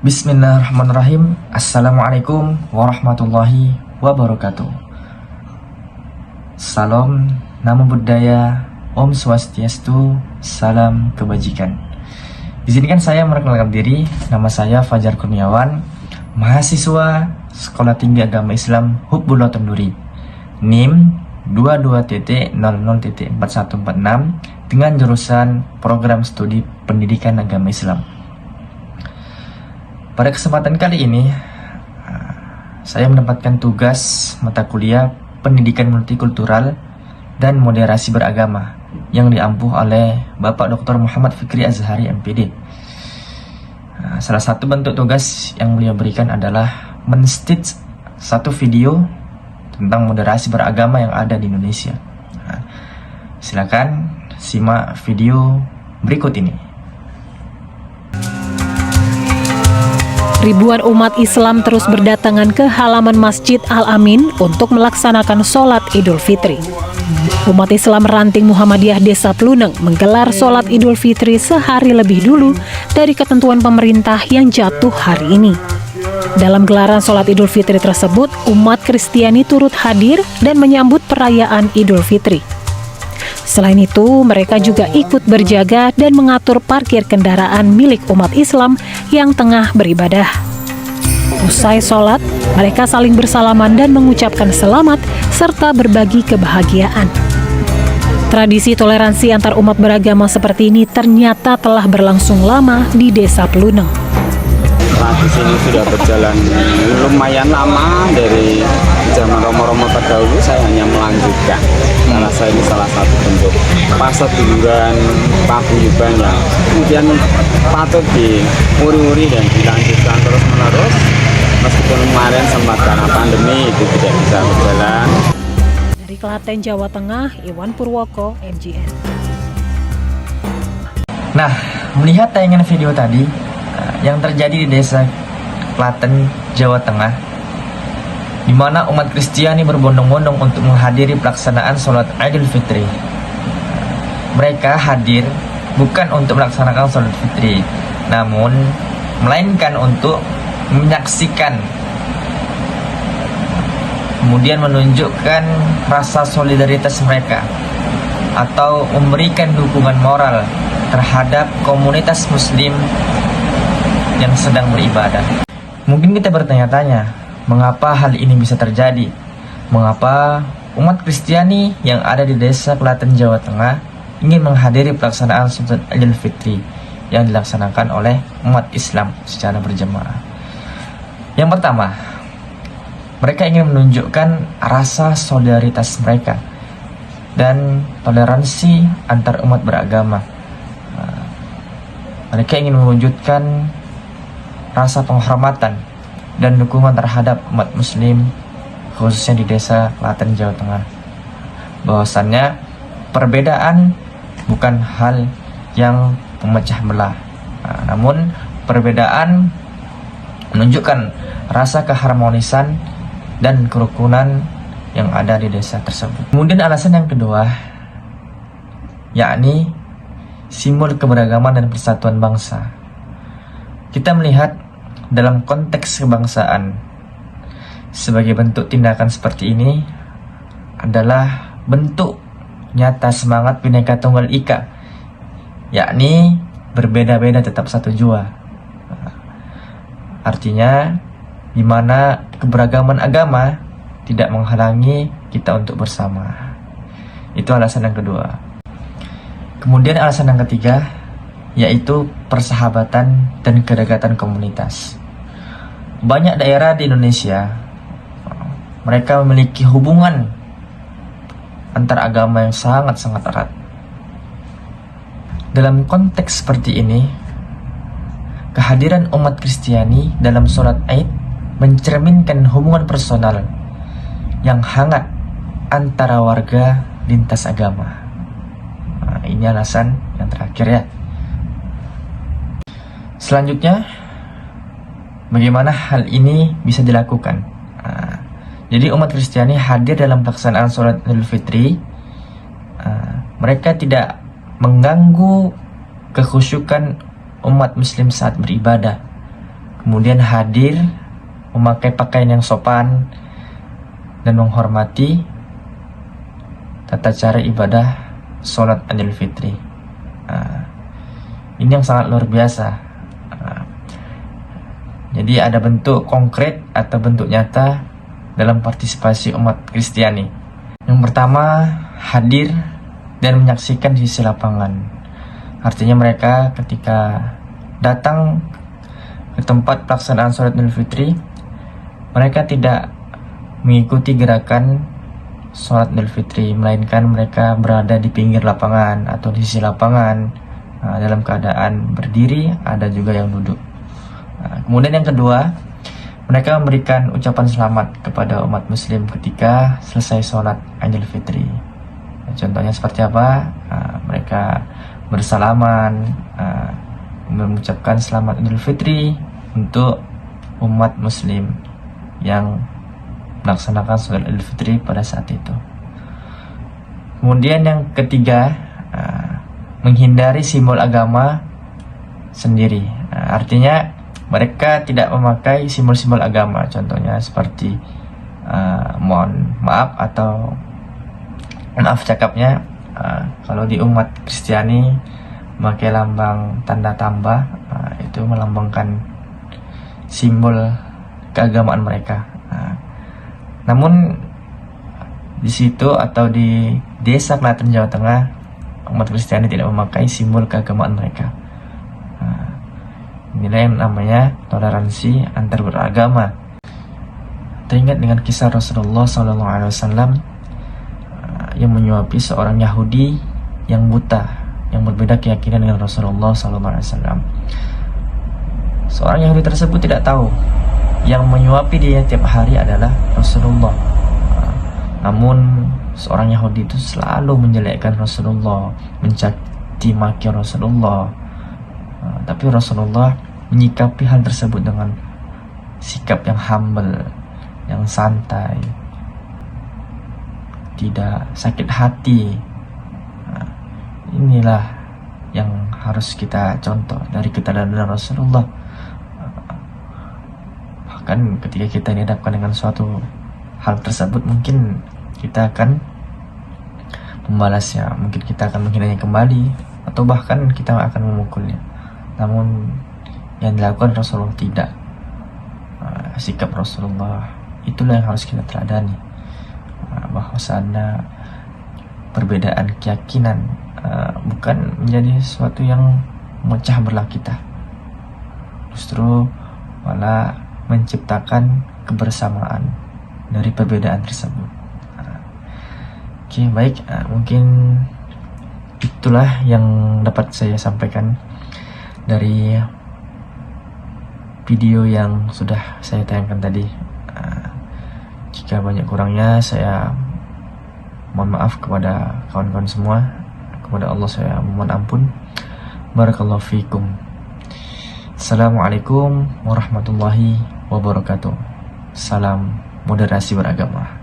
Bismillahirrahmanirrahim. Assalamualaikum warahmatullahi wabarakatuh. Salam, namo buddhaya, Om Swastiastu, salam kebajikan. Izinkan saya memperkenalkan diri. Nama saya Fajar Kurniawan, mahasiswa Sekolah Tinggi Agama Islam Hubbullah Tonduri, NIM 22.00.4146 dengan jurusan Program Studi Pendidikan Agama Islam. Pada kesempatan kali ini, saya mendapatkan tugas mata kuliah Pendidikan Multikultural dan Moderasi Beragama yang diampuh oleh Bapak Dr. Muhammad Fikri Azhari MPD. Salah satu bentuk tugas yang beliau berikan adalah men-stitch satu video tentang moderasi beragama yang ada di Indonesia. Silakan simak video berikut ini. Ribuan umat Islam terus berdatangan ke halaman Masjid Al-Amin untuk melaksanakan sholat Idul Fitri. Umat Islam Ranting Muhammadiyah Desa Pluneng menggelar sholat Idul Fitri sehari lebih dulu dari ketentuan pemerintah yang jatuh hari ini. Dalam gelaran sholat Idul Fitri tersebut, umat Kristiani turut hadir dan menyambut perayaan Idul Fitri. Selain itu, mereka juga ikut berjaga dan mengatur parkir kendaraan milik umat Islam yang tengah beribadah. Usai sholat, mereka saling bersalaman dan mengucapkan selamat serta berbagi kebahagiaan. Tradisi toleransi antar umat beragama seperti ini ternyata telah berlangsung lama di Desa Pluneng. Tradisi ini sudah berjalan lumayan lama, dari zaman Romo-Romo terdahulu. Saya hanya melanjutkan, karena saya ini salah satu bentuk paseduluran paguyuban yang kemudian patut diuri-uri dan dilanjutkan terus-menerus. Meskipun kemarin sempat karena pandemi itu tidak bisa berjalan. Dari Klaten, Jawa Tengah, Iwan Purwoko, MGN. Nah, melihat tayangan video tadi yang terjadi di Desa Klaten, Jawa Tengah, di mana umat Kristiani berbondong-bondong untuk menghadiri pelaksanaan sholat Idul Fitri. Mereka hadir bukan untuk melaksanakan sholat Fitri, namun melainkan untuk menyaksikan, kemudian menunjukkan rasa solidaritas mereka atau memberikan dukungan moral terhadap komunitas Muslim yang sedang beribadah. Mungkin kita bertanya-tanya, mengapa hal ini bisa terjadi? Mengapa umat Kristiani yang ada di Desa Klaten, Jawa Tengah ingin menghadiri pelaksanaan sholat Idul Fitri yang dilaksanakan oleh umat Islam secara berjamaah? Yang pertama, mereka ingin menunjukkan rasa solidaritas mereka dan toleransi antar umat beragama. Mereka ingin mewujudkan rasa penghormatan dan dukungan terhadap umat Muslim, khususnya di Desa Klaten, Jawa Tengah. Bahwasannya perbedaan bukan hal yang memecah belah, namun perbedaan menunjukkan rasa keharmonisan dan kerukunan yang ada di desa tersebut. Kemudian alasan yang kedua, yakni simbol keberagaman dan persatuan bangsa. Kita melihat dalam konteks kebangsaan, sebagai bentuk tindakan seperti ini adalah bentuk nyata semangat Bhinneka Tunggal Ika, yakni berbeda-beda tetap satu jua. Artinya, di mana keberagaman agama tidak menghalangi kita untuk bersama. Itu alasan yang kedua. Kemudian alasan yang ketiga, yaitu persahabatan dan kedekatan komunitas. Banyak daerah di Indonesia, mereka memiliki hubungan antar agama yang sangat-sangat erat. Dalam konteks seperti ini, kehadiran umat Kristiani dalam sholat Id mencerminkan hubungan personal yang hangat antara warga lintas agama. Ini alasan yang terakhir ya. Selanjutnya, bagaimana hal ini bisa dilakukan? Jadi umat Kristiani hadir dalam pelaksanaan sholat Idul Fitri, mereka tidak mengganggu kekhusyukan umat Muslim saat beribadah. kemudian hadir memakai pakaian yang sopan dan menghormati tata cara ibadah sholat Idul Fitri. Ini yang sangat luar biasa. Jadi ada bentuk konkret atau bentuk nyata dalam partisipasi umat Kristiani. Yang pertama, hadir dan menyaksikan di sisi lapangan. Artinya mereka ketika datang ke tempat pelaksanaan sholat Idul Fitri, mereka tidak mengikuti gerakan sholat Idul Fitri, melainkan mereka berada di pinggir lapangan atau di sisi lapangan, dalam keadaan berdiri, ada juga yang duduk. Kemudian yang kedua, mereka memberikan ucapan selamat kepada umat muslim ketika selesai sholat Idul Fitri. Contohnya seperti apa? Mereka bersalaman, mengucapkan selamat Idul Fitri untuk umat muslim yang melaksanakan sholat Idul Fitri pada saat itu. Kemudian yang ketiga, menghindari simbol agama sendiri. Artinya mereka tidak memakai simbol-simbol agama, contohnya seperti mohon maaf atau maaf cakapnya, kalau di umat Kristiani memakai lambang tanda tambah, itu melambangkan simbol keagamaan mereka. Namun di situ atau di desa Klaten, Jawa Tengah, umat Kristiani tidak memakai simbol keagamaan mereka. Inilah yang namanya toleransi antar beragama. Teringat dengan kisah Rasulullah SAW yang menyuapi seorang Yahudi yang buta, yang berbeda keyakinan dengan Rasulullah SAW. Seorang Yahudi tersebut tidak tahu yang menyuapi dia tiap hari adalah Rasulullah. Namun seorang Yahudi itu selalu menjelekkan Rasulullah, mencaci maki Rasulullah. Tapi Rasulullah menyikapi hal tersebut dengan sikap yang humble, yang santai, tidak sakit hati. Inilah yang harus kita contoh dari keteladanan Rasulullah. Bahkan ketika kita dihadapkan dengan suatu hal tersebut, mungkin kita akan membalasnya, mungkin kita akan menghinanya kembali, atau bahkan kita akan memukulnya. Namun yang dilakukan Rasulullah tidak. Sikap Rasulullah itulah yang harus kita teladani, bahwasanya perbedaan keyakinan bukan menjadi sesuatu yang memecah belah kita, justru malah menciptakan kebersamaan dari perbedaan tersebut. Oke, baik, mungkin itulah yang dapat saya sampaikan dari video yang sudah saya tayangkan tadi. Jika banyak kurangnya, saya mohon maaf kepada kawan-kawan semua. Kepada Allah saya mohon ampun. Barakallahu fikum. Assalamualaikum warahmatullahi wabarakatuh. Salam moderasi beragama.